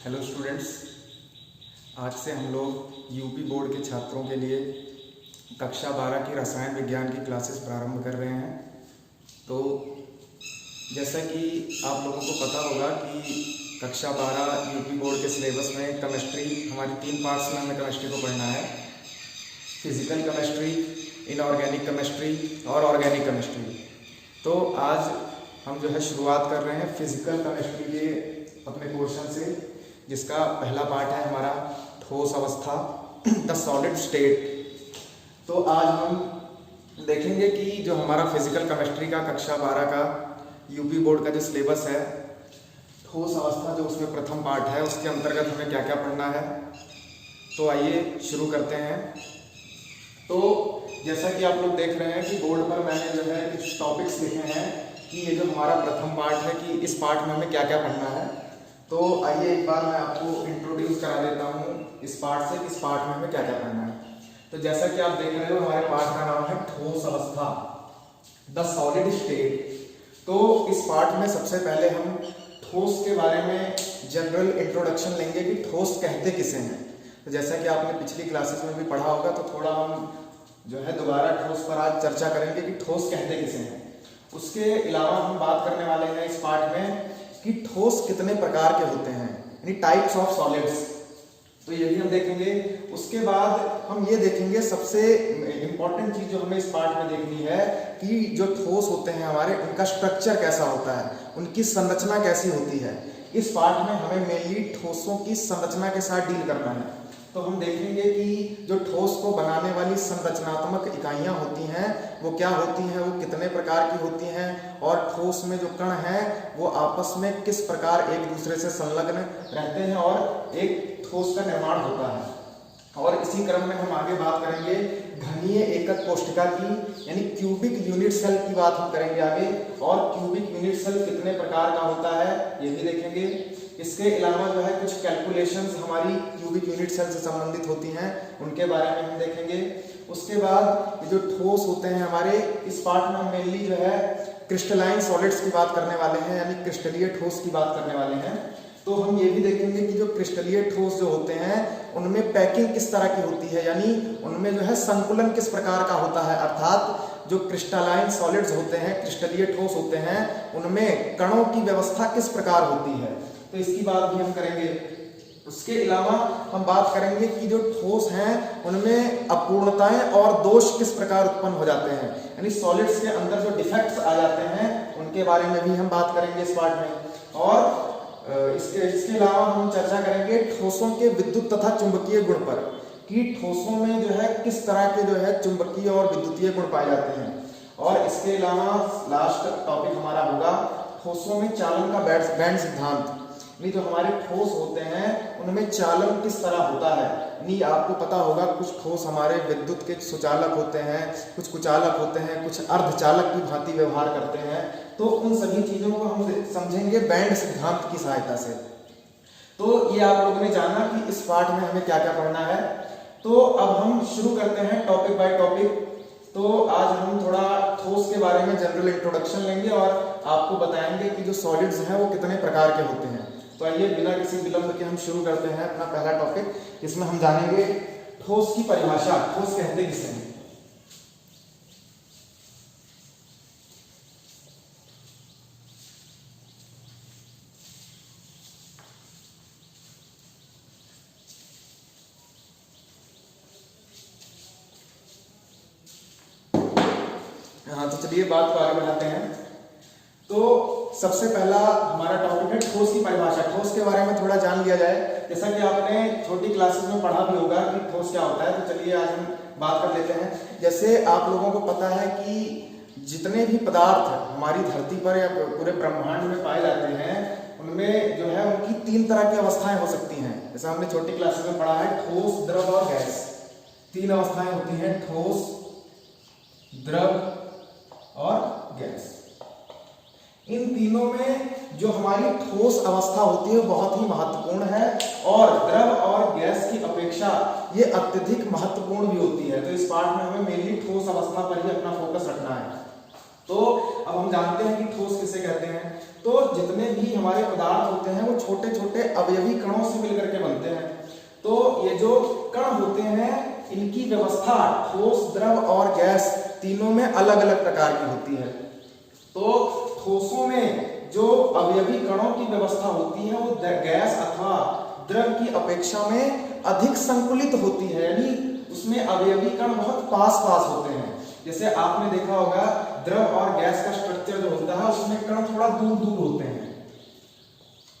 Hello students, आज से हम लोग यूपी बोर्ड के छात्रों के लिए कक्षा 12 की रसायन विज्ञान की क्लासेस प्रारंभ कर रहे हैं। तो जैसा कि आप लोगों को पता होगा कि कक्षा 12 यूपी बोर्ड के सिलेबस में केमिस्ट्री हमारी 3 पार्ट्स में हमें केमिस्ट्री को पढ़ना है। फिजिकल केमिस्ट्री, इनऑर्गेनिक केमिस्ट्री और ऑर्गेनिक केमिस्ट्री। तो आज हम जो है शुरुआत कर रहे हैं फिजिकल केमिस्ट्री के अपने पोर्शन से, जिसका पहला पार्ट है हमारा ठोस अवस्था, द सॉलिड स्टेट। तो आज हम देखेंगे कि जो हमारा फिजिकल केमिस्ट्री का कक्षा 12 का यूपी बोर्ड का जो सिलेबस है, ठोस अवस्था जो उसमें प्रथम पार्ट है, उसके अंतर्गत हमें क्या क्या पढ़ना है। तो आइए शुरू करते हैं। तो जैसा कि आप लोग देख रहे हैं कि बोर्ड पर मैंने जो है कुछ टॉपिक्स लिखे हैं कि ये जो हमारा प्रथम पार्ट है कि इस पार्ट में हमें क्या क्या पढ़ना है। तो आइए एक बार मैं आपको इंट्रोड्यूस करा देता हूँ इस पार्ट से कि इस पार्ट में हमें क्या क्या पढ़ना है। तो जैसा कि आप देख रहे हो, हमारे पार्ट का नाम है ठोस अवस्था, द सॉलिड स्टेट। तो इस पार्ट में सबसे पहले हम ठोस के बारे में जनरल इंट्रोडक्शन लेंगे कि ठोस कहते किसे हैं। तो जैसा कि आपने पिछली क्लासेस में भी पढ़ा होगा, तो थोड़ा हम जो है दोबारा ठोस पर आज चर्चा करेंगे कि ठोस कहते किसे हैं। उसके अलावा हम बात करने वाले हैं इस पार्ट में कि ठोस कितने प्रकार के होते हैं, यानी टाइप्स ऑफ सॉलिड्स। तो ये भी हम देखेंगे। उसके बाद हम ये देखेंगे, सबसे इंपॉर्टेंट चीज जो हमें इस पार्ट में देखनी है कि जो ठोस होते हैं हमारे, उनका स्ट्रक्चर कैसा होता है, उनकी संरचना कैसी होती है। इस पार्ट में हमें मेनली ठोसों की संरचना के साथ डील करना है। तो हम देखेंगे कि जो ठोस को बनाने वाली संरचनात्मक इकाइयां होती हैं वो क्या होती हैं, वो कितने प्रकार की होती हैं, और ठोस में जो कण हैं वो आपस में किस प्रकार एक दूसरे से संलग्न रहते हैं और एक ठोस का निर्माण होता है। और इसी क्रम में हम आगे बात करेंगे घनीय एकक कोशिका की, यानी क्यूबिक यूनिट सेल की बात हम करेंगे आगे। और क्यूबिक यूनिट सेल कितने प्रकार का होता है ये भी देखेंगे। इसके अलावा जो है कुछ कैलकुलेशंस हमारी क्यूबिक यूनिट सेल से संबंधित होती हैं, उनके बारे में हम देखेंगे। उसके बाद ये जो ठोस होते हैं हमारे, इस पार्ट में हम मेनली जो है क्रिस्टलाइन सॉलिड्स की बात करने वाले हैं, यानी क्रिस्टलीय ठोस की बात करने वाले हैं। तो हम ये भी देखेंगे कि जो क्रिस्टलीय ठोस जो होते हैं उनमें पैकिंग किस तरह की होती है, यानी उनमें जो है संकुलन किस प्रकार का होता है। अर्थात जो क्रिस्टलाइन सॉलिड्स होते हैं, क्रिस्टलीय ठोस होते हैं, उनमें कणों की व्यवस्था किस प्रकार होती है, तो इसकी बात भी हम करेंगे। उसके अलावा हम बात करेंगे कि जो ठोस हैं उनमें अपूर्णताएं और दोष किस प्रकार उत्पन्न हो जाते हैं, यानी सॉलिड्स के अंदर जो डिफेक्ट्स आ जाते हैं उनके बारे में भी हम बात करेंगे इस पार्ट में। और इसके अलावा हम चर्चा करेंगे ठोसों के विद्युत तथा चुंबकीय गुण पर, कि ठोसों में जो है किस तरह के जो है चुंबकीय और विद्युतीय गुण पाए जाते हैं। और इसके अलावा लास्ट टॉपिक हमारा होगा ठोसों में चालन का बैंड सिद्धांत, यानी जो हमारे ठोस होते हैं उनमें चालन किस तरह होता है। यानी आपको पता होगा कुछ ठोस हमारे विद्युत के सुचालक होते हैं, कुछ कुचालक होते हैं, कुछ अर्धचालक की भांति व्यवहार करते हैं। तो उन सभी चीजों को हम समझेंगे बैंड सिद्धांत की सहायता से। तो ये आप लोगों ने जाना कि इस पार्ट में हमें क्या क्या पढ़ना है। तो अब हम शुरू करते हैं टॉपिक बाय टॉपिक। तो आज हम थोड़ा ठोस के बारे में जनरल इंट्रोडक्शन लेंगे और आपको बताएंगे कि जो सॉलिड्स हैं वो कितने प्रकार के होते हैं। तो आइए बिना किसी विलंब के हम शुरू करते हैं अपना पहला टॉपिक, जिसमें हम जानेंगे ठोस की परिभाषा, ठोस कहते किसे हैं। हाँ, तो चलिए बात को आगे बढ़ाते हैं। तो सबसे पहला हमारा टॉपिक है ठोस की परिभाषा। ठोस के बारे में थोड़ा जान लिया जाए। जैसा कि आपने छोटी क्लासेस में पढ़ा भी होगा कि ठोस क्या होता है, तो चलिए आज हम बात कर लेते हैं। जैसे आप लोगों को पता है कि जितने भी पदार्थ हमारी धरती पर या पूरे ब्रह्मांड में पाए जाते हैं, उनमें जो है उनकी 3 तरह की अवस्थाएं हो सकती हैं। जैसा हमने छोटी क्लासेस में पढ़ा है, ठोस, द्रव और गैस। 3 अवस्थाएं होती हैं, ठोस, द्रव और गैस। इन तीनों में जो हमारी ठोस अवस्था होती है बहुत ही महत्वपूर्ण है, और द्रव और गैस की अपेक्षा ये अत्यधिक महत्वपूर्ण भी होती है। तो इस पार्ट में हमें मेनली ठोस अवस्था पर ही अपना फोकस रखना है। तो अब हम जानते हैं कि ठोस किसे कहते हैं। तो जितने भी हमारे पदार्थ होते हैं वो छोटे छोटे अवयवी कणों से मिलकर के बनते हैं। तो ये जो कण होते हैं इनकी व्यवस्था ठोस, द्रव और गैस तीनों में अलग अलग प्रकार की होती है। तो ठोसों में जो अवयवी कणों की व्यवस्था होती है वो गैस अथवा द्रव की अपेक्षा में अधिक संकुलित होती है, यानी उसमें अवयवी कण बहुत पास पास होते हैं। जैसे आपने देखा होगा द्रव और गैस का स्ट्रक्चर जो होता है उसमें कण थोड़ा दूर दूर होते हैं।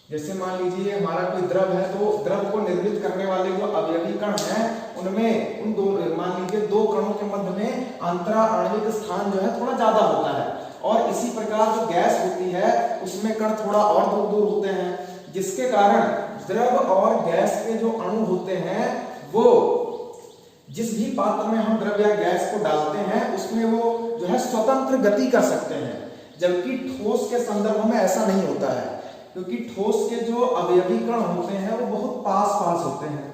जैसे मान लीजिए हमारा कोई द्रव है, तो द्रव को निर्मित करने वाले जो अवयवी कण हैं उनमें उन दो, मान लीजिए दो कणों के मध्य में अंतरा आणविक स्थान जो है थोड़ा ज्यादा होता है। और इसी प्रकार जो गैस होती है उसमें कण थोड़ा और दूर दूर होते हैं, जिसके कारण द्रव और गैस के जो अणु होते हैं वो जिस भी पात्र में हम द्रव या गैस को डालते हैं उसमें वो जो है स्वतंत्र गति कर सकते हैं, जबकि ठोस के संदर्भ में ऐसा नहीं होता है, क्योंकि ठोस के जो अवयवी कण होते हैं वो बहुत पास पास होते हैं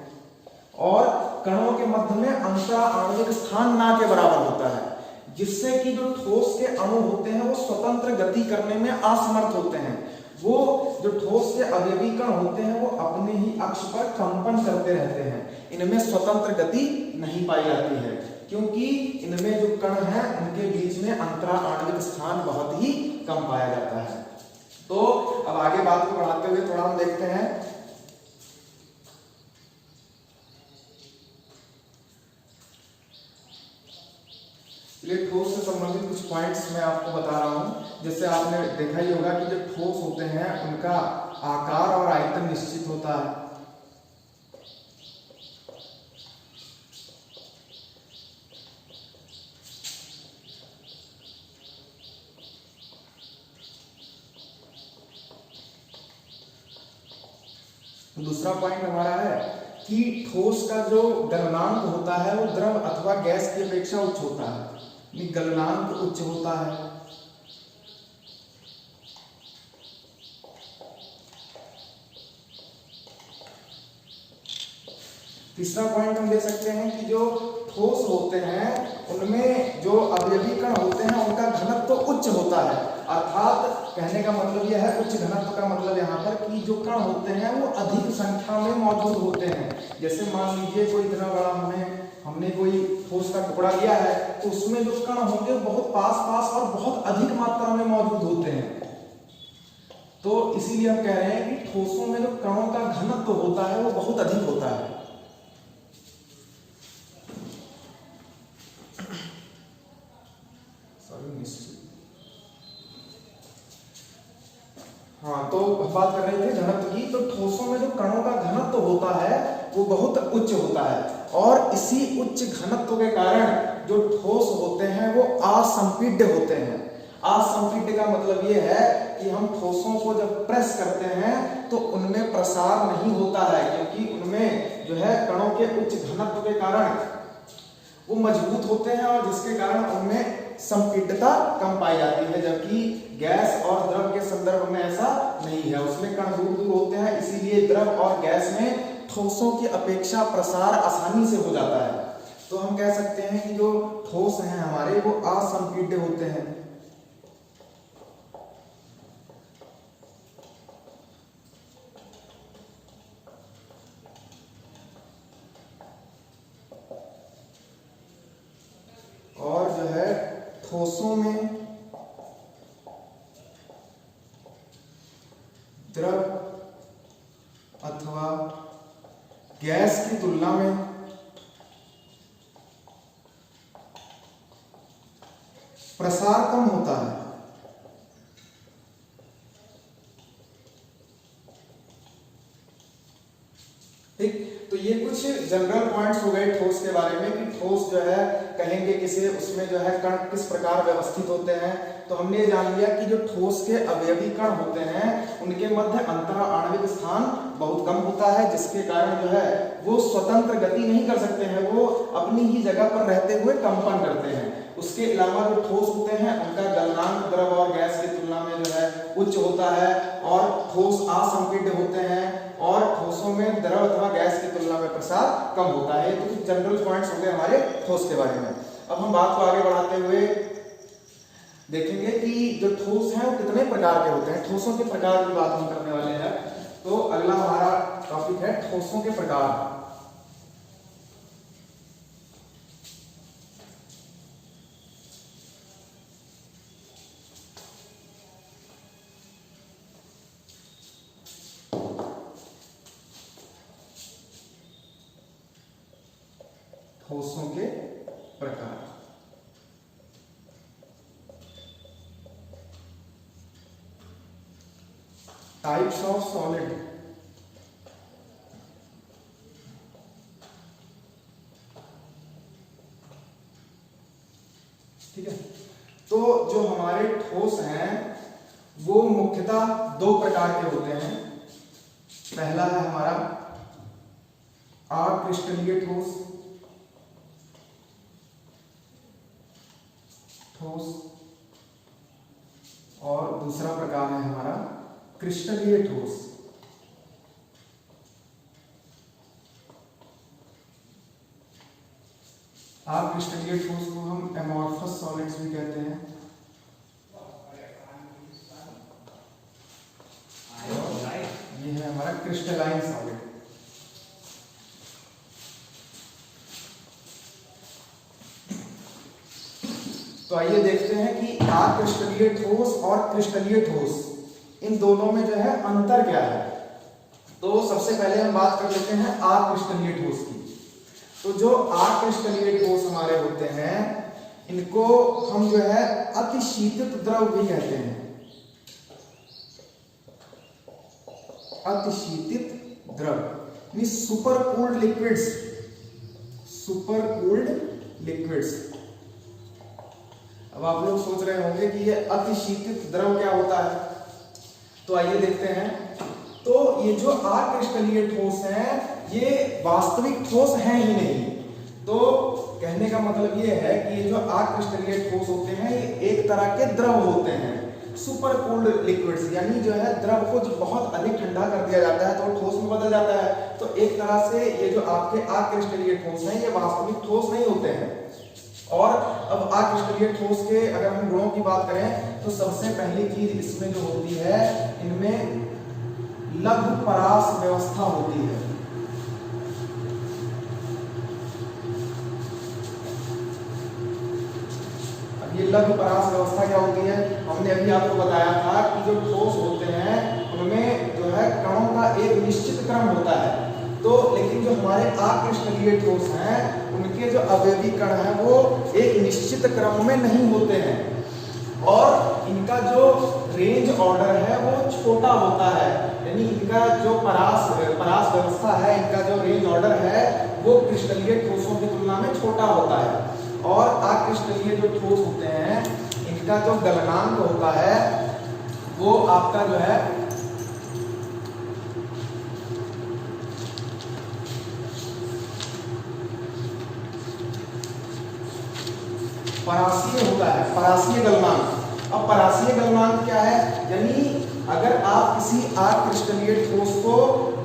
और कणों के मध्य में अंतरा आणविक स्थान ना के बराबर होता है, जिससे कि जो ठोस के अणु होते हैं वो स्वतंत्र गति करने में असमर्थ होते हैं। वो जो ठोस के अवयवी कण होते हैं वो अपने ही अक्ष पर कंपन करते रहते हैं, इनमें स्वतंत्र गति नहीं पाई जाती है, क्योंकि इनमें जो कण हैं उनके बीच में अंतरा आणविक स्थान बहुत ही कम पाया जाता है। तो अब आगे बात को बढ़ाते हुए थोड़ा हम देखते हैं चलिए ठोस से संबंधित कुछ पॉइंट्स मैं आपको बता रहा हूं। जैसे आपने देखा ही होगा कि जो ठोस होते हैं उनका आकार और आयतन निश्चित होता है। दूसरा पॉइंट हमारा है कि ठोस का जो गलनांक होता है वो द्रव अथवा गैस की अपेक्षा उच्च होता है, गलनांक उच्च होता है। तीसरा पॉइंट हम ले सकते हैं कि जो ठोस होते हैं उनमें जो अवयवी कण होते हैं उनका घनत्व तो उच्च होता है, अर्थात कहने का मतलब यह है उच्च घनत्व का मतलब यहाँ पर कि जो कण होते हैं वो अधिक संख्या में मौजूद होते हैं। जैसे मान लीजिए कोई इतना बड़ा हमने कोई ठोस का टुकड़ा लिया है तो उसमें जो कण होंगे बहुत पास पास और बहुत अधिक मात्रा में मौजूद होते हैं। तो इसीलिए हम कह रहे हैं कि ठोसों में जो कणों का घनत्व होता है वो बहुत अधिक होता है। हाँ, तो बात कर रहे थे घनत्व की। तो ठोसों में जो कणों का घनत्व होता है वो बहुत उच्च होता है और इसी उच्च घनत्व के कारण जो ठोस होते हैं वो असंपीड्य होते हैं। असंपीड्य का मतलब ये है कि हम ठोसों को जब प्रेस करते हैं तो उनमें प्रसार नहीं होता है, क्योंकि उनमें जो है कणों के उच्च घनत्व के कारण वो मजबूत होते हैं और जिसके कारण उनमें संपीड्यता कम पाई जाती है, जबकि गैस और द्रव के संदर्भ में ऐसा नहीं है, उसमें कण दूर दूर होते हैं। इसीलिए द्रव और गैस में ठोसों की अपेक्षा प्रसार आसानी से हो जाता है। तो हम कह सकते हैं कि जो ठोस हैं हमारे वो असंपीड्य होते हैं। और जो है ठोसों में द्रव अथवा गैस की तुलना में प्रसार कम होता है। ठीक, तो ये कुछ जनरल पॉइंट्स हो गए ठोस के बारे में कि ठोस जो है कहेंगे किसे, उसमें जो है कण किस प्रकार व्यवस्थित होते हैं। तो हमने ये जान लिया कि जो ठोस के अवयवी कण होते हैं उनके मध्य अंतरा आणविक स्थान बहुत कम होता है, जिसके कारण जो है वो स्वतंत्र गति नहीं कर सकते हैं, वो अपनी ही जगह पर रहते हुए कंपन करते हैं। उसके अलावा जो ठोस होते हैं उनका गलनांक द्रव और गैस की तुलना में जो है उच्च होता है और ठोस असंपीड्य होते हैं और ठोसों में द्रव अथवा गैस की तुलना में प्रसार कम होता है। तो कुछ जनरल पॉइंट्स हो गए हमारे ठोस के बारे में। अब हम बात को आगे बढ़ाते हुए देखेंगे कि जो ठोस हैं वो कितने प्रकार के होते हैं। ठोसों के प्रकार की बात हम करने वाले हैं। तो अगला हमारा टॉपिक है ठोसों के प्रकार। ठोसों के प्रकार। Types of solid. ठीक है, तो जो हमारे ठोस हैं वो मुख्यतः दो प्रकार के होते हैं। पहला है हमारा अक्रिस्टलीय ठोस, और दूसरा प्रकार है हमारा क्रिस्टलीय ठोस। अक्रिस्टलीय ठोस को हम एमॉर्फस सॉलिड्स भी कहते हैं। ये है हमारा क्रिस्टलाइन सॉलिड। तो आइए देखते हैं कि अक्रिस्टलीय ठोस और क्रिस्टलीय ठोस इन दोनों में जो है अंतर क्या है। तो सबसे पहले हम बात कर लेते हैं अक्रिस्टलीय ठोस की। तो जो अक्रिस्टलीय ठोस हमारे होते हैं इनको हम जो है अतिशीतित द्रव भी कहते हैं। अतिशीतित द्रव means super cooled liquids. Super cooled liquids. अब आप लोग सोच रहे होंगे कि ये अतिशीतित द्रव क्या होता है, तो आइए देखते हैं। तो ये जो अक्रिस्टलीय ठोस हैं ये वास्तविक ठोस हैं ही नहीं। तो कहने का मतलब ये है कि ये जो अक्रिस्टलीय ठोस होते हैं ये एक तरह के द्रव होते हैं, सुपर कूल्ड लिक्विड्स। यानी जो है द्रव को जो बहुत अधिक ठंडा कर दिया जाता है तो ठोस में बदल जाता है। तो एक तरह से ये जो आपके अक्रिस्टलीय ठोस हैं ये वास्तविक ठोस नहीं होते हैं। और अब अक्रिस्टलीय ठोस के अगर हम गुणों की बात करें तो सबसे पहली चीज इसमें जो होती है इनमें लघु परास व्यवस्था होती है। अब ये लघु परास व्यवस्था क्या होती है, हमने अभी आपको बताया था कि जो ठोस होते हैं उनमें जो है कणों का एक निश्चित क्रम होता है। तो लेकिन जो हमारे अक्रिस्टलीय ठोस हैं उनके जो अवयवी कण हैं वो एक निश्चित क्रम में नहीं होते हैं और इनका जो रेंज ऑर्डर है वो छोटा होता है। यानी इनका जो परास व्यवस्था है, इनका जो रेंज ऑर्डर है वो क्रिस्टलीय ठोसों की तुलना में छोटा होता है। और अक्रिस्टलीय जो ठोस होते हैं इनका जो गलनांक होता है वो आपका जो है परासीय होता है, परासीय गलनांक। अब परासीय गलनांक क्या है, यानी अगर आप किसी अक्रिस्टलीय ठोस को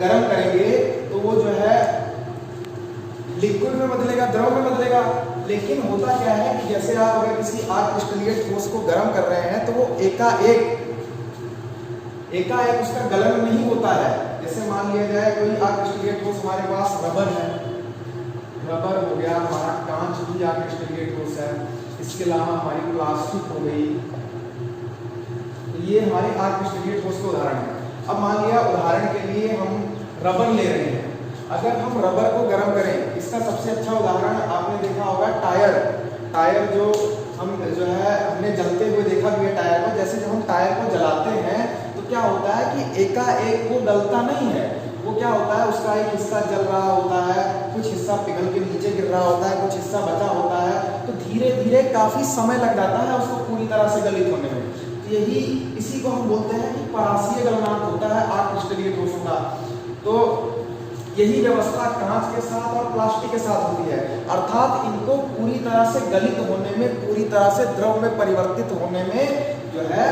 गर्म करेंगे तो वो जो है लिक्विड में बदलेगा, द्रव में बदलेगा। लेकिन होता क्या है कि जैसे आप अगर किसी अक्रिस्टलीय ठोस को गर्म कर रहे हैं तो वो एकाएक उसका गलन नहीं होता है। जैसे मान लिया जाए कोई अक्रिस्टलीय ठोस हमारे पास रबर है, रबर हो गया, हमारा कांच भी अक्रिस्टलीय ठोस है, इसके अलावा हमारी प्लास्टिक हो गई, तो ये हमारे अक्रिस्टलीय ठोस के उदाहरण है। अब मान लिया उदाहरण के लिए हम रबर ले रहे हैं, अगर हम रबर को गर्म करें, इसका सबसे अच्छा उदाहरण आपने देखा होगा टायर जो हमने जलते हुए देखा भी है टायर को। जैसे जब हम टायर को जलाते हैं तो क्या होता है कि एकाएक वो डलता नहीं है, वो क्या होता है उसका एक हिस्सा जल रहा होता है, कुछ हिस्सा पिघल के नीचे गिर रहा होता है, कुछ हिस्सा बचा होता है, तो धीरे धीरे काफी समय लग जाता है उसको पूरी तरह से गलित होने में। तो इसी को हम बोलते हैं कि परासीय गलनांक होता है अक्रिस्टलीय ठोसों का। तो यही व्यवस्था कांच के साथ और प्लास्टिक के साथ होती है, अर्थात इनको पूरी तरह से गलित होने में, पूरी तरह से द्रव में परिवर्तित होने में जो है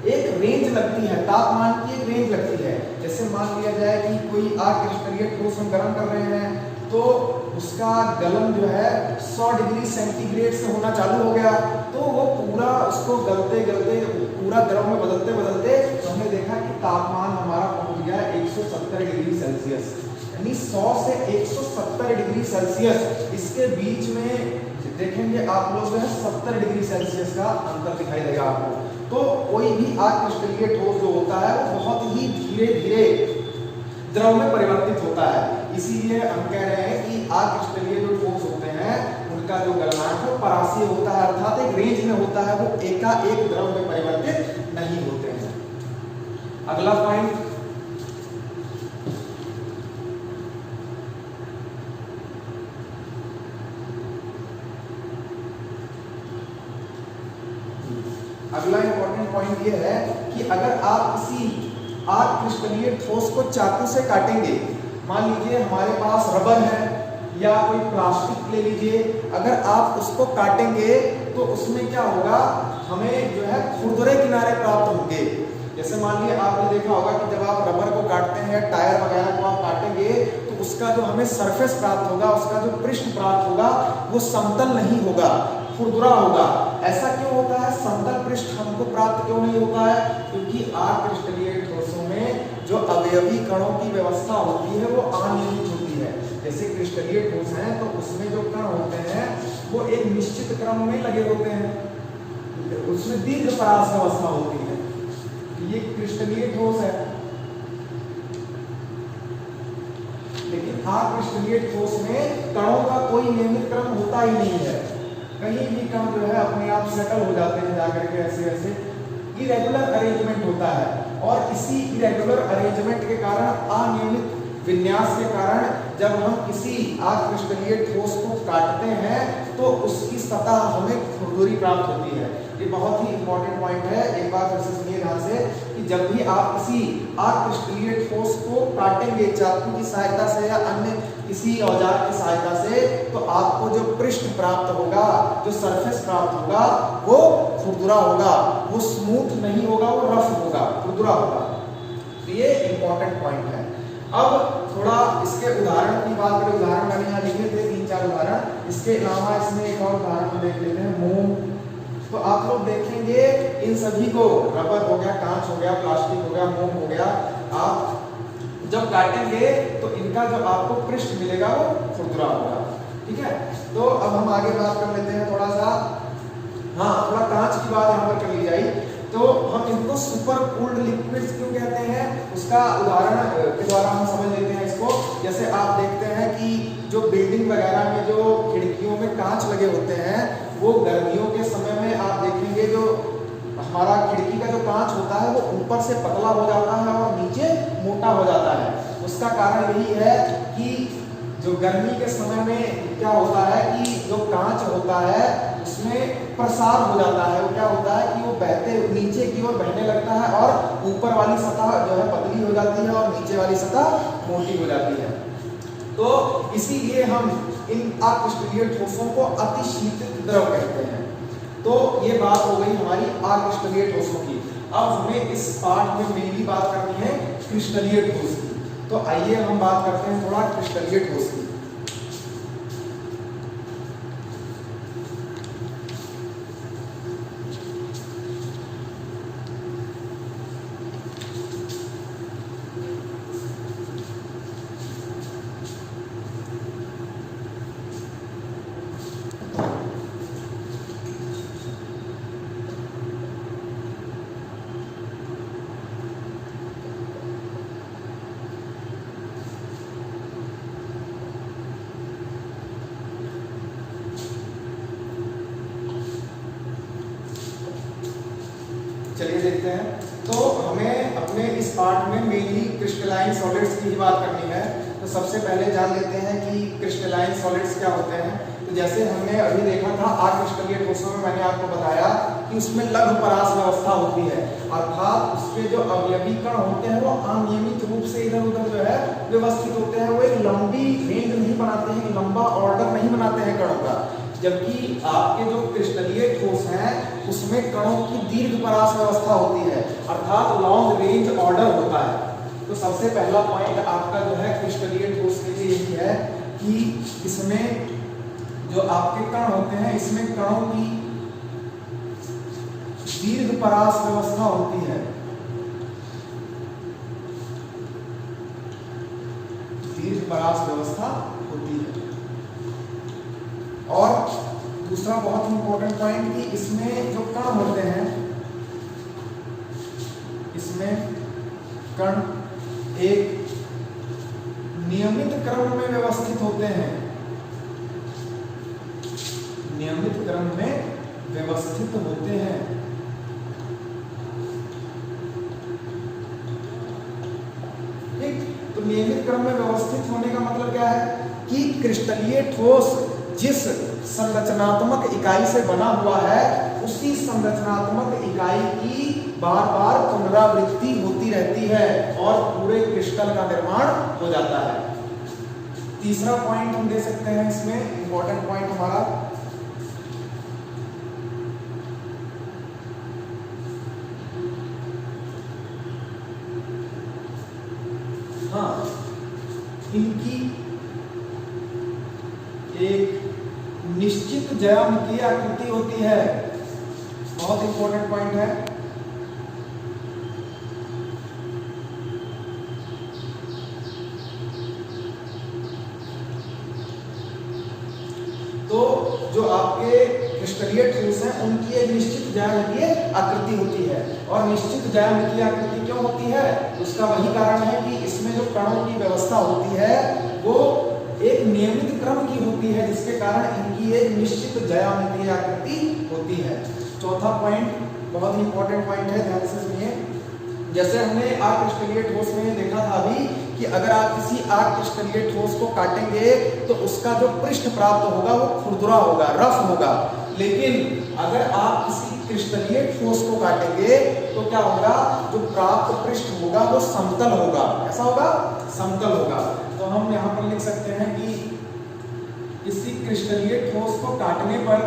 एक रेंज लगती है, तापमान की एक रेंज लगती है। जैसे मान लिया जाए कि कोई अक्रिस्टलीय ठोस हम गर्म कर रहे हैं तो उसका गलन जो है 100 डिग्री सेंटीग्रेड से होना चालू हो गया, तो वो पूरा उसको गलते गलते पूरा द्रव में बदलते बदलते हमने देखा कि तापमान हमारा पहुंच गया 170 डिग्री सेल्सियस, यानी 100 से 170 डिग्री सेल्सियस। इसके बीच में देखेंगे आप लोग जो है 70 डिग्री सेल्सियस का अंतर दिखाई देगा आपको। तो कोई भी अक्रिस्टलीय ठोस जो होता है वो बहुत ही धीरे धीरे द्रव में परिवर्तित होता है। इसीलिए हम कह रहे हैं कि अक्रिस्टलीय जो ठोस होते हैं उनका जो गलनांक है परासीय होता है, अर्थात एक रेंज में होता है, वो एकाएक द्रव में परिवर्तित नहीं होते हैं। अगला पॉइंट, अगला इंपॉर्टेंट पॉइंट ये है कि अगर आप किसी अक्रिस्टलीय ठोस को चाकू से काटेंगे, मान लीजिए हमारे पास रबर है या कोई प्लास्टिक ले लीजिए, अगर आप उसको काटेंगे तो उसमें क्या होगा, हमें जो है खुरदुरे किनारे प्राप्त होंगे। जैसे मान लीजिए आपने देखा होगा कि जब आप रबर को काटते हैं, टायर वगैरह को आप काटेंगे तो उसका जो हमें सरफेस प्राप्त होगा, उसका जो पृष्ठ प्राप्त होगा वो समतल नहीं होगा, खुरदुरा होगा। ऐसा क्यों होता है, समतल पृष्ठ हमको प्राप्त क्यों नहीं होता है, क्योंकि अक्रिस्टलीय ठोसों में जो अवयवी कणों की व्यवस्था होती है वो अनियमित होती है। जैसे क्रिस्टलीय ठोस हैं तो उसमें जो कण होते हैं वो एक निश्चित क्रम में लगे होते हैं, उसमें दीर्घ परास व्यवस्था होती है। ये क्रिस्टलीय ठोस है, लेकिन अक्रिस्टलीय ठोस में कणों का कोई नियमित क्रम होता ही नहीं है, कहीं भी कण जो है अपने आप सेटल हो जाते हैं जाकर के, ऐसे ऐसे इरेगुलर अरेंजमेंट होता है। और इसी इरेगुलर अरेंजमेंट के कारण, अनियमित विन्यास के कारण जब हम किसी अक्रिस्टलीय ठोस को काटते हैं तो उसकी सतह हमें खुरदुरी प्राप्त होती है। ये बहुत ही इंपॉर्टेंट पॉइंट है, एक बार फिर से सुनिए ध्यान से कि जब भी आप किसी अक्रिस्टलीय ठोस को काटेंगे चाकू की सहायता से या अन्य किसी औजार की सहायता से, तो आपको जो पृष्ठ प्राप्त होगा, जो सरफेस प्राप्त होगा वो खुरदुरा होगा, वो स्मूथ नहीं होगा, वो रफ होगा, खुरदुरा होगा। तो ये इंपॉर्टेंट पॉइंट है। अब थोड़ा इसके उदाहरण की बात करें, उदाहरण मैंने यहाँ लिखे थे 3-4 उदाहरण, इसके अलावा इसमें एक और उदाहरण देख लेते हैं, मोम। तो आप लोग देखेंगे इन सभी को, रबर हो गया, कांच हो गया, प्लास्टिक हो गया, मोम हो गया, आप जब काटेंगे तो इनका जो आपको पृष्ठ मिलेगा वो खुरदुरा होगा। ठीक है, तो अब हम आगे बात कर लेते हैं थोड़ा सा, हाँ थोड़ा कांच की बात यहाँ पर कर ली जाए। तो हम इनको सुपर कूल्ड लिक्विड्स क्यों कहते हैं, उसका उदाहरण के द्वारा हम समझ लेते हैं इसको। जैसे आप देखते हैं कि जो बिल्डिंग वगैरह में जो खिड़कियों में कांच लगे होते हैं, वो गर्मियों के समय में आप देखेंगे जो हमारा खिड़की का जो कांच होता है वो ऊपर से पतला हो जाता है और नीचे मोटा हो जाता है। उसका कारण यही है कि जो गर्मी के समय में क्या होता है कि जो कांच होता है उसमें प्रसार हो जाता है, वो क्या होता है कि वो बहते नीचे की ओर बहने लगता है और ऊपर वाली सतह जो है पतली हो जाती है और नीचे वाली सतह मोटी हो जाती है। तो इसीलिए हम इन अक्रिस्टलीय ठोसों को अतिशीतित द्रव कहते हैं। तो ये बात हो गई हमारी अक्रिस्टलीय ठोसों की। अब हमें इस पार्ट में मेनली बात करनी है क्रिस्टलीय ठोस की। तो आइए हम बात करते हैं थोड़ा क्रिस्टलीय ठोस की। चलिए देखते हैं। तो हमें अपने इस पार्ट में मेनली क्रिस्टलाइन सॉलिड्स की ही बात करनी है। तो सबसे पहले जान लेते हैं कि क्रिस्टलाइन सॉलिड्स क्या होते हैं। तो जैसे हमने अभी देखा था अक्रिस्टलीय ठोसों में, मैंने आपको बताया कि उसमें लघु परास व्यवस्था होती है, अर्थात उसके जो अवयवी कण होते हैं वो अनियमित रूप से इधर उधर जो है व्यवस्थित होते हैं। वो एक लंबी रेंज नहीं बनाते हैं, लंबा ऑर्डर नहीं बनाते हैं कणों का। जबकि आपके जो क्रिस्टलीय ठोस हैं उसमें कणों की दीर्घ परास व्यवस्था होती है, अर्थात लॉन्ग रेंज ऑर्डर होता है। तो सबसे पहला पॉइंट आपका जो है क्रिस्टलीय ठोस के लिए यही है कि इसमें जो आपके कण होते हैं, इसमें कणों की दीर्घ परास व्यवस्था होती है। दीर्घ परास व्यवस्था होती है। और दूसरा बहुत इंपॉर्टेंट पॉइंट कि इसमें जो कण होते हैं, इसमें कण एक नियमित क्रम में व्यवस्थित होते हैं। नियमित क्रम में व्यवस्थित होते हैं। ठीक, तो नियमित क्रम में व्यवस्थित होने का मतलब क्या है कि क्रिस्टलीय ठोस जिस संरचनात्मक इकाई से बना हुआ है, उसी संरचनात्मक इकाई की बार बार पुनरावृत्ति होती रहती है और पूरे क्रिस्टल का निर्माण हो जाता है। तीसरा पॉइंट हम दे सकते हैं इसमें, इंपॉर्टेंट पॉइंट हमारा, हाँ, इनकी एक निश्चित ज्यामितीय आकृति होती है। बहुत इंपॉर्टेंट पॉइंट है। तो जो आपके क्रिस्टलीय ठोस हैं, उनकी एक निश्चित ज्यामितीय आकृति होती है। और निश्चित ज्यामितीय आकृति क्यों होती है? उसका वही कारण है कि इसमें जो कणों की व्यवस्था होती है वो एक नियमित क्रम की होती है, जिसके कारण इनकी एक निश्चित ज्यामितीय आकृति होती है। चौथा पॉइंट बहुत ही इंपॉर्टेंट पॉइंट है, ध्यान से सुनिए। जैसे हमने अक्रिस्टलीय ठोस में देखा था अभी कि अगर आप किसी अक्रिस्टलीय ठोस को काटेंगे तो उसका जो पृष्ठ प्राप्त होगा वो खुरदुरा होगा, रफ होगा। लेकिन अगर आप किसी क्रिस्टलीय ठोस को काटेंगे तो क्या होगा, जो प्राप्त पृष्ठ होगा वो समतल होगा। ऐसा होगा, समतल होगा। तो हम यहाँ पर लिख सकते हैं कि किसी क्रिस्टलीय ठोस को काटने पर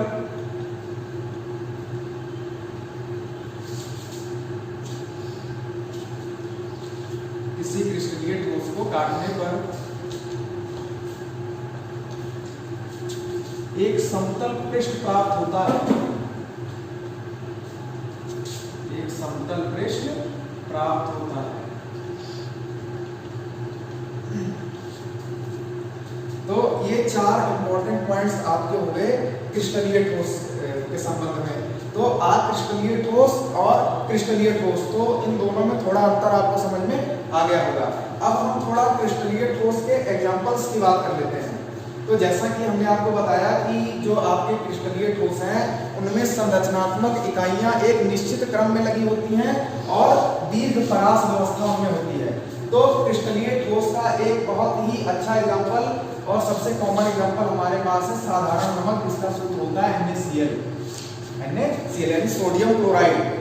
किसी क्रिस्टलीय ठोस को काटने पर एक समतल पृष्ठ प्राप्त होता है। एक समतल पृष्ठ प्राप्त होता है। तो ये चार इंपॉर्टेंट पॉइंट्स आपके हो गए क्रिस्टलीय ठोस के संबंध में। तो अक्रिस्टलीय ठोस और क्रिस्टलीय ठोस, तो इन दोनों में थोड़ा अंतर आपको समझ में आ गया होगा। अब हम थोड़ा क्रिस्टलीय ठोस के एग्जांपल्स की बात कर लेते हैं। तो जैसा कि हमने आपको बताया कि जो आपके क्रिस्टलीय ठोस हैं उनमें संरचनात्मक इकाइयां एक निश्चित क्रम में लगी होती हैं और दीर्घ परास व्यवस्था में होती है। तो क्रिस्टलीय ठोस का एक बहुत ही अच्छा एग्जांपल और सबसे कॉमन एग्जांपल हमारे पास है साधारण नमक, जिसका सूत्र होता है NaCl, यानी सोडियम क्लोराइड।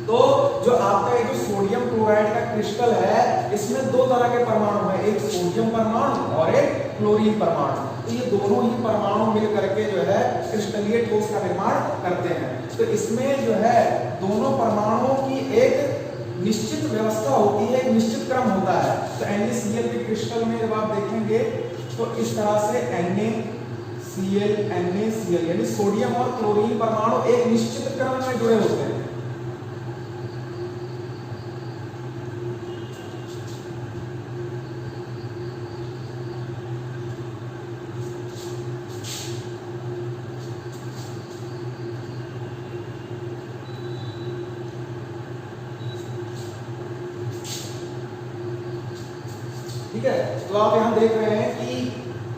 तो जो आपका ये जो सोडियम क्लोराइड का क्रिस्टल है, इसमें दो तरह के परमाणु हैं, एक सोडियम परमाणु और एक क्लोरीन परमाणु। तो ये दोनों ही परमाणु मिल करके जो है क्रिस्टलीय ठोस का निर्माण करते हैं। तो इसमें जो है दोनों परमाणुओं की एक निश्चित व्यवस्था होती है, एक निश्चित क्रम होता है। तो NaCl के क्रिस्टल में जब आप देखेंगे तो इस तरह से NaCl यानी सोडियम और क्लोरीन परमाणु एक निश्चित क्रम में जुड़े होते हैं। ठीक है, तो आप यहाँ देख रहे हैं कि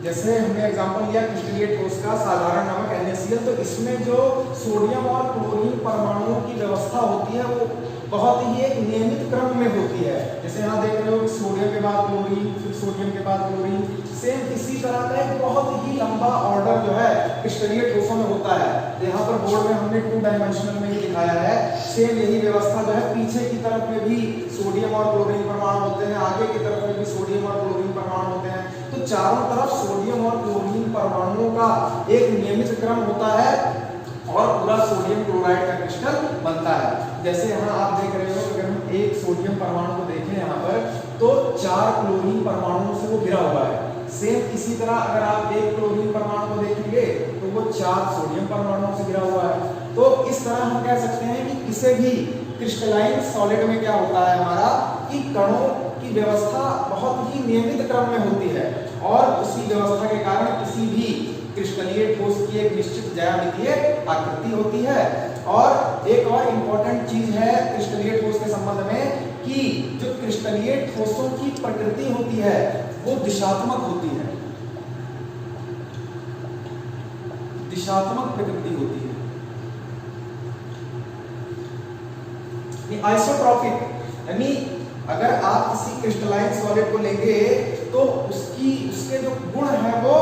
जैसे हमने एग्जांपल लिया क्रिस्टलीय ठोस का साधारण नमक NaCl, तो इसमें जो सोडियम और क्लोरीन परमाणुओं की व्यवस्था होती है वो बहुत ही एक नियमित क्रम में होती है। जैसे यहाँ देख रहे हो कि सोडियम के बाद क्लोरीन, फिर सोडियम के बाद क्लोरीन, सेम इसी तरह का एक बहुत ही लंबा ऑर्डर जो है क्रिस्टलीय ठोसों में होता है। यहाँ पर बोर्ड में हमने 2 डायमेंशनल में ही दिखाया है। सेम यही व्यवस्था जो है पीछे की तरफ में भी सोडियम और क्लोरीन परमाणु होते हैं, आगे की तरफ में भी सोडियम और क्लोरीन परमाणु होते हैं। तो चारों तरफ सोडियम और क्लोरीन परमाणुओं का एक नियमित क्रम होता है और पूरा सोडियम क्लोराइड का क्रिस्टल बनता है। जैसे यहाँ आप देख रहे हो, अगर हम एक सोडियम परमाणु को देखें यहाँ पर, तो 4 क्लोरीन परमाणुओं से वो घिरा हुआ है। सेम इसी तरह अगर आप एक क्लोरीन परमाणु को देखेंगे तो वो 4 सोडियम परमाणुओं से घिरा हुआ है। तो इस तरह हम कह सकते हैं कि किसी भी क्रिस्टलाइन सॉलिड में क्या होता है हमारा कि कणों की व्यवस्था बहुत ही नियमित क्रम में होती है और उसी व्यवस्था के कारण किसी भी क्रिस्टलीय ठोस की एक निश्चित ज्यामितीय आकृति होती है। और एक और इम्पोर्टेंट चीज है क्रिस्टलीय ठोस के संबंध में कि जो क्रिस्टलीय ठोसों की प्रकृति होती है वो दिशात्मक होती है, दिशात्मक प्रकृति होती है, आइसोट्रॉपिक। यानी अगर आप किसी क्रिस्टलाइन सॉलिड को लेंगे तो उसके जो गुण है वो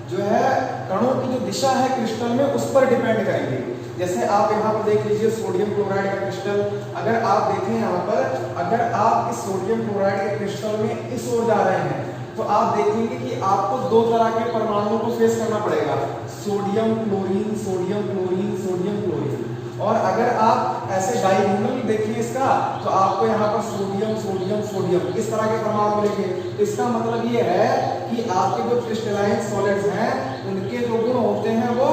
जो है कणों की जो दिशा है क्रिस्टल में उस पर डिपेंड करेंगे। जैसे आप यहाँ पर देख लीजिए सोडियम क्लोराइड का क्रिस्टल, अगर आप देखें यहाँ पर, अगर आप इस सोडियम क्लोराइड के क्रिस्टल में इस ओर जा रहे हैं तो आप देखेंगे कि आपको 2 तरह के परमाणुओं को फेस करना पड़ेगा, sodium chlorine, sodium chlorine, sodium chlorine. और अगर आप ऐसे डायगोनल देखें इसका तो आपको यहाँ पर सोडियम सोडियम सोडियम इस तरह के परमाणु मिलेंगे। इसका मतलब ये है कि आपके जो क्रिस्टलाइन सॉलिड्स हैं उनके जो गुण होते हैं वो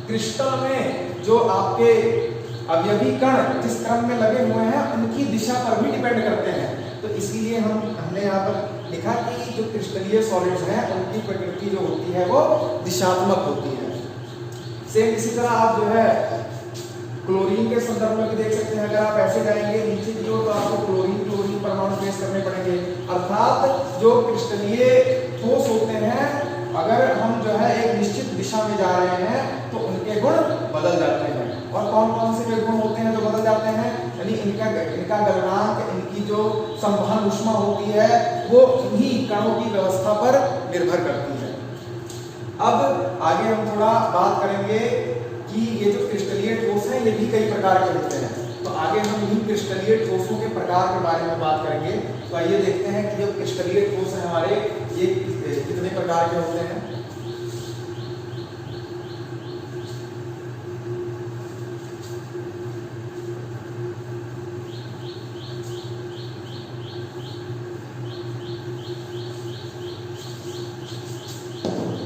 क्रिस्टल में जो आपके अवयवी कण जिस क्रम में लगे हुए हैं उनकी दिशा पर भी डिपेंड करते हैं। तो इसीलिए हमने यहाँ पर लिखा कि जो क्रिस्टलीय सॉलिड्स हैं उनकी प्रकृति जो होती है वो दिशात्मक होती है। सेम इसी तरह आप जो है क्लोरीन के संदर्भ में भी देख सकते हैं। अगर आप ऐसे जाएंगे नीचे की ओर तो आपको क्लोरीन क्लोरीन परमाणु फेस करने पड़ेंगे। अर्थात जो क्रिस्टलीय ठोस होते हैं अगर हम जो है एक निश्चित दिशा में जा रहे हैं तो उनके गुण बदल जाते हैं। और कौन कौन से वे गुण होते हैं जो बदल जाते हैं, यानी इनका गलनांक, इनकी जो संवहन ऊष्मा होती है वो इन्हीं कणों की व्यवस्था पर निर्भर करती है। अब आगे हम थोड़ा बात करेंगे कि ये जो क्रिस्टलीय ठोस है ये भी कई प्रकार के होते हैं। तो आगे हम इन्हीं क्रिस्टलीय ठोसों के प्रकार के बारे में बात करेंगे। तो आइए देखते हैं कि जो क्रिस्टलीय ठोस है हमारे ये कितने प्रकार के होते हैं।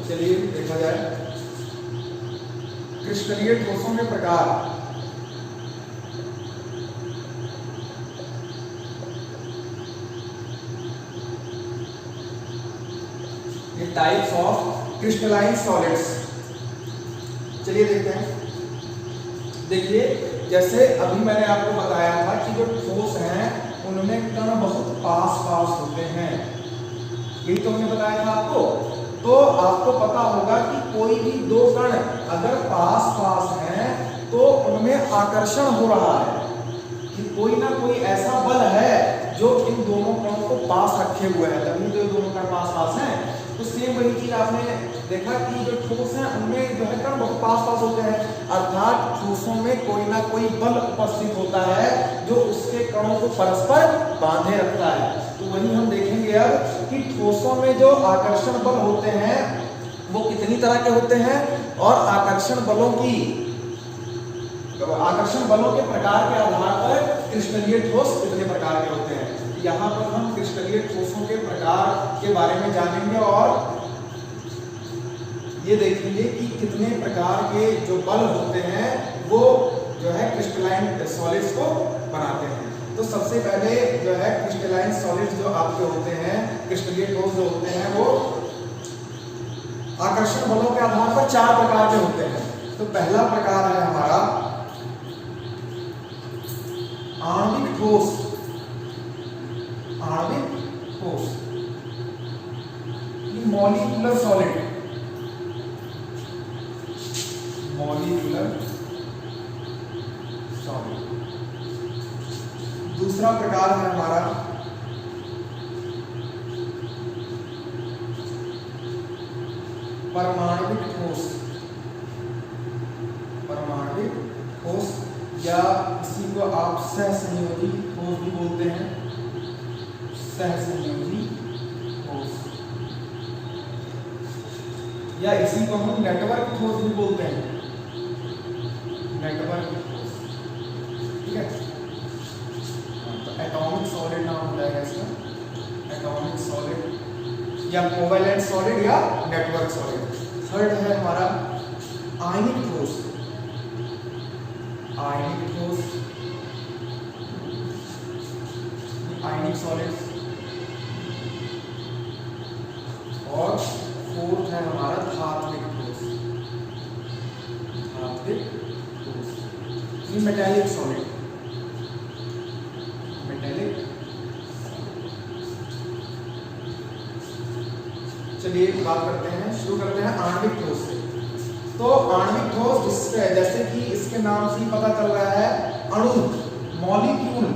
चलिए देखा जाए क्रिस्टलीय ठोसों के प्रकार। टाइप्स ऑफ क्रिस्टलाइन सॉलिड्स, चलिए देखते हैं। देखिए जैसे अभी मैंने आपको बताया था कि जो ठोस हैं उनमें कण बहुत पास पास होते हैं, यही तो हमने बताया था आपको। तो आपको पता होगा कि कोई भी 2 कण अगर पास पास हैं तो उनमें आकर्षण हो रहा है कि कोई ना कोई ऐसा बल है जो इन दोनों कणों को पास रखे हुए है, तभी जो दोनों कण पास पास हैं। तो सेम वही चीज आपने देखा कि जो ठोस हैं उनमें जो है कण बहुत पास पास होते हैं, अर्थात ठोसों में कोई ना कोई बल उपस्थित होता है जो उसके कणों को परस्पर बांधे रखता है। तो वही हम देखेंगे अब कि ठोसों में जो आकर्षण बल होते हैं वो कितनी तरह के होते हैं और आकर्षण बलों के प्रकार के आधार पर क्रिस्टलीय ठोस कितने प्रकार के होते हैं। यहाँ पर हम क्रिस्टलीय ठोसों के प्रकार के बारे में जानेंगे और ये देखेंगे कि कितने प्रकार के जो बल होते हैं वो जो है क्रिस्टलाइन सॉलिड्स को बनाते हैं। तो सबसे पहले जो है क्रिस्टलाइन सॉलिड्स जो आपके होते हैं, क्रिस्टलीय ठोस जो होते हैं वो आकर्षण बलों के आधार पर 4 प्रकार के होते हैं। तो पहला प्रकार है हमारा आणविक ठोस। आणविक ठोस, मॉलिक्यूलर सॉलिड, मॉलिक्यूलर सॉलिड। दूसरा प्रकार है हमारा परमाणविक ठोस। परमाणविक ठोस या इसी को आप सहसंयोजी ठोस भी बोलते हैं, सहसंयोजी ठोस, या इसी को हम नेटवर्क ठोस भी बोलते हैं, नेटवर्क ठोस। ठीक है, तो एटॉमिक सॉलिड नाम हो जाएगा इसका, एटॉमिक सॉलिड या कोवैलेंट सॉलिड या नेटवर्क सॉलिड। थर्ड है हमारा आयनिक ठोस, आयनिक ठोस, आयनिक सॉलिड्स। और फोर्थ है हमारा धात्विक ठोस, धात्विक ठोस, ये मेटालिक सॉलिड, मेटालिक। चलिए बात करते हैं, शुरू करते हैं आणविक ठोस से। तो आणविक ठोस जिससे, जैसे कि इसके नाम से ही पता चल रहा है, अणु, मॉलिक्यूल,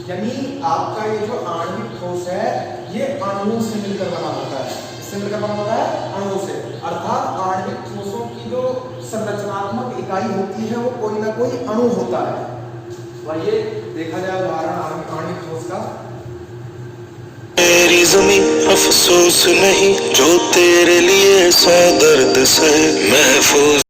यानी आपका ये जो आणविक ठोस है ये अणुओं से मिलकर बना होता है। इससे मिलकर बना होता है अणुओं से, अर्थात आणविक ठोसों की जो संरचनात्मक इकाई होती है वो कोई ना कोई अणु होता है। तो आइए देखा जाए उदाहरण आणविक ठोस का। तेरी ज़मीं अफसोस नहीं जो तेरे लिए सौ दर्द सहे महफूज।